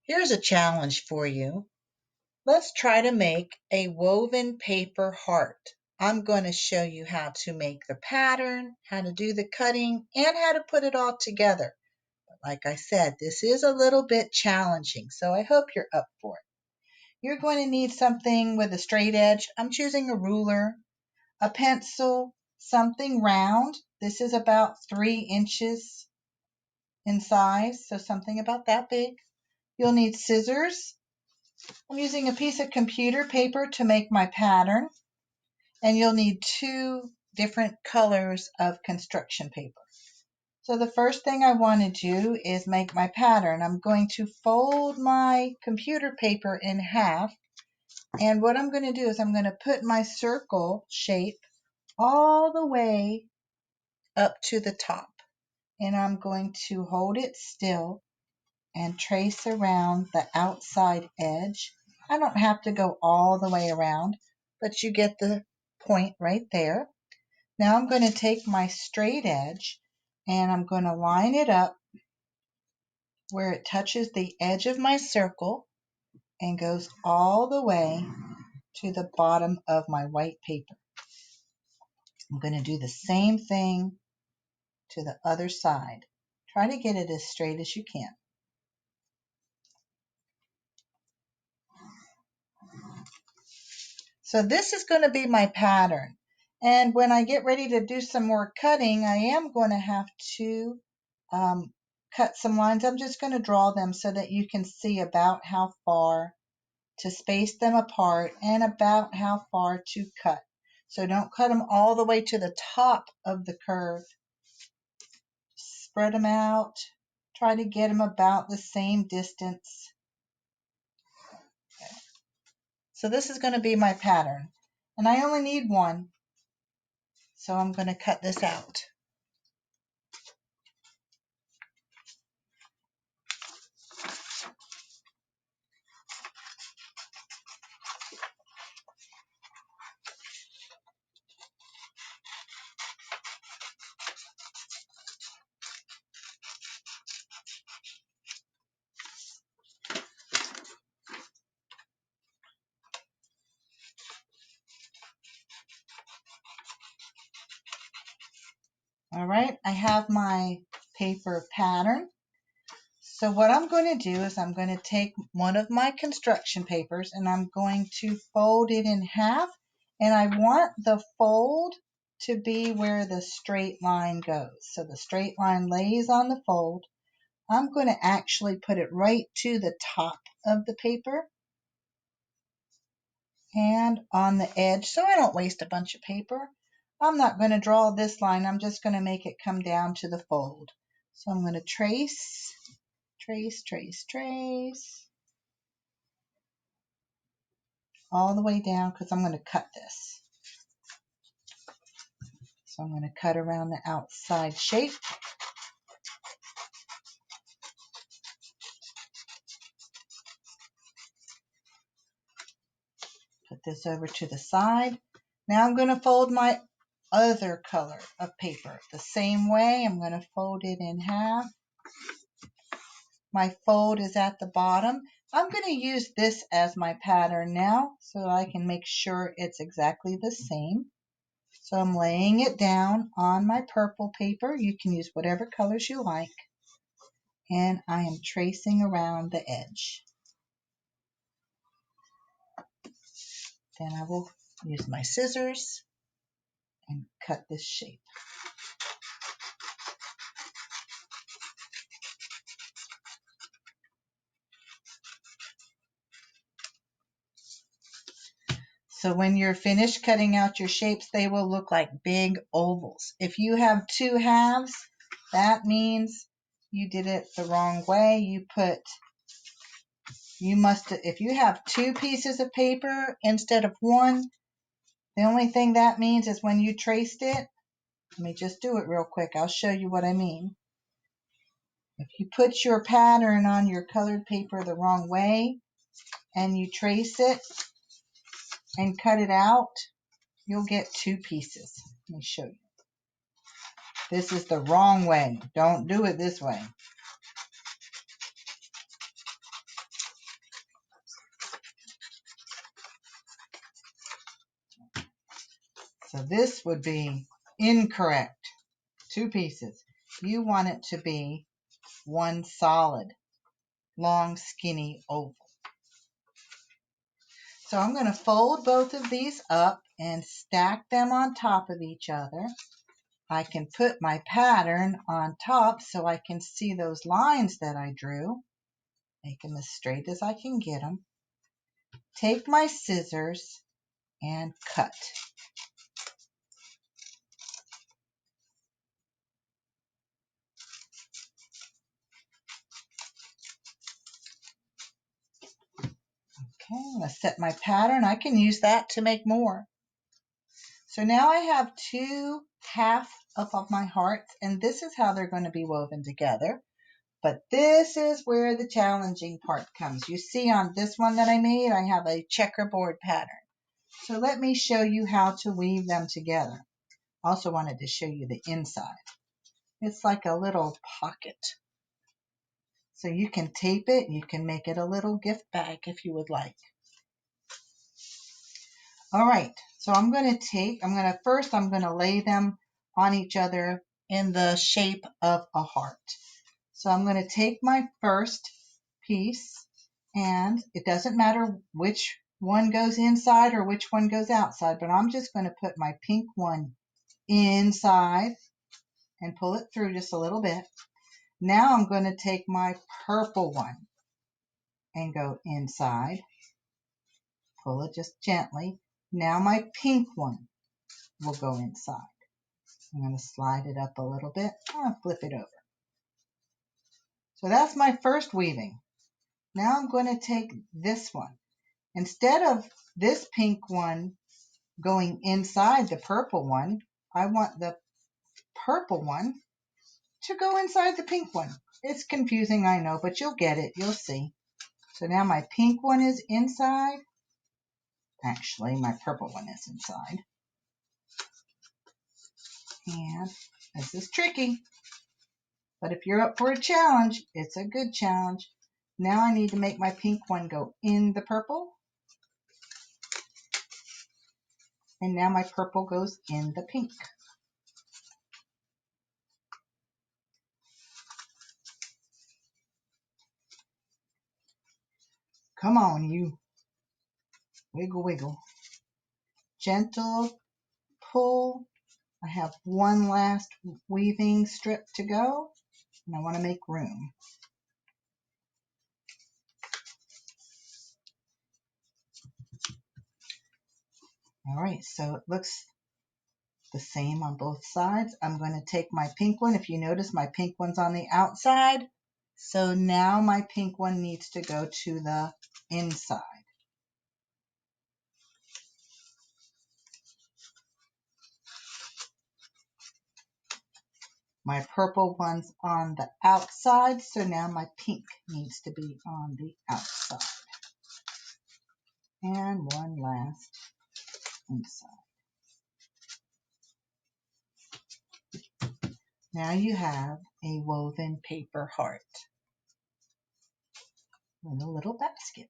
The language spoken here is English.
Here's a challenge for you. Let's try to make a woven paper heart. I'm going to show you how to make the pattern, how to do the cutting, and how to put it all together. But like I said, this is a little bit challenging, so I hope you're up for it. You're going to need something with a straight edge. I'm choosing a ruler, a pencil, something round. This is about 3 inches in size, so something about that big. You'll need scissors. I'm using a piece of computer paper to make my pattern, and you'll need 2 different colors of construction paper. So the first thing I want to do is make my pattern. I'm going to fold my computer paper in half, and what I'm going to do is I'm going to put my circle shape all the way up to the top, and I'm going to hold it still and trace around the outside edge. I don't have to go all the way around, but you get the point right there. Now I'm going to take my straight edge and I'm going to line it up where it touches the edge of my circle and goes all the way to the bottom of my white paper. I'm going to do the same thing to the other side. Try to get it as straight as you can. So this is going to be my pattern. And when I get ready to do some more cutting, I am going to have to cut some lines. I'm just going to draw them so that you can see about how far to space them apart and about how far to cut. So don't cut them all the way to the top of the curve. Spread them out. Try to get them about the same distance. Okay. So this is going to be my pattern. And I only need one. So I'm going to cut this out. All right, I have my paper pattern. So what I'm going to do is I'm going to take one of my construction papers and I'm going to fold it in half, and I want the fold to be where the straight line goes. So the straight line lays on the fold. I'm going to actually put it right to the top of the paper and on the edge so I don't waste a bunch of paper. I'm not going to draw this line. I'm just going to make it come down to the fold. So I'm going to trace, trace, trace, trace all the way down because I'm going to cut this. So I'm going to cut around the outside shape. Put this over to the side. Now I'm going to fold my other color of paper the same way. I'm going to fold it in half. My fold is at the bottom. I'm going to use this as my pattern now so I can make sure it's exactly the same. So I'm laying it down on my purple paper. You can use whatever colors you like. And I am tracing around the edge. Then I will use my scissors and cut this shape. So when you're finished cutting out your shapes, they will look like big ovals. If you have 2 halves, that means you did it the wrong way. If you have 2 pieces of paper instead of 1, the only thing that means is when you traced it, let me just do it real quick. I'll show you what I mean. If you put your pattern on your colored paper the wrong way and you trace it and cut it out, you'll get 2 pieces. Let me show you. This is the wrong way. Don't do it this way. So this would be incorrect. 2 pieces. You want it to be one solid, long, skinny oval. So I'm going to fold both of these up and stack them on top of each other. I can put my pattern on top so I can see those lines that I drew. Make them as straight as I can get them. Take my scissors and cut. Okay, I'm going to set my pattern. I can use that to make more. So now I have 2 half of my hearts, and this is how they're going to be woven together. But this is where the challenging part comes. You see on this one that I made, I have a checkerboard pattern. So let me show you how to weave them together. Also wanted to show you the inside. It's like a little pocket. So you can tape it, you can make it a little gift bag if you would like. All right, so I'm going to lay them on each other in the shape of a heart. So I'm going to take my first piece, and it doesn't matter which one goes inside or which one goes outside, but I'm just going to put my pink one inside and pull it through just a little bit. Now I'm going to take my purple one and go inside, pull it just gently. Now my pink one will go inside. I'm going to slide it up a little bit. I'll flip it over. So that's my first weaving. Now I'm going to take this one. Instead of this pink one going inside the purple one, I want the purple one to go inside the pink one. It's confusing, I know, but you'll get it. You'll see. So now my pink one is inside. Actually, my purple one is inside. And this is tricky. But if you're up for a challenge, it's a good challenge. Now I need to make my pink one go in the purple. And now my purple goes in the pink. Come on, you. Wiggle, wiggle. Gentle pull. I have one last weaving strip to go, and I want to make room. All right, so it looks the same on both sides. I'm going to take my pink one. If you notice, my pink one's on the outside. So now my pink one needs to go to the inside. My purple one's on the outside, so now my pink needs to be on the outside. And one last inside. Now you have a woven paper heart in a little basket.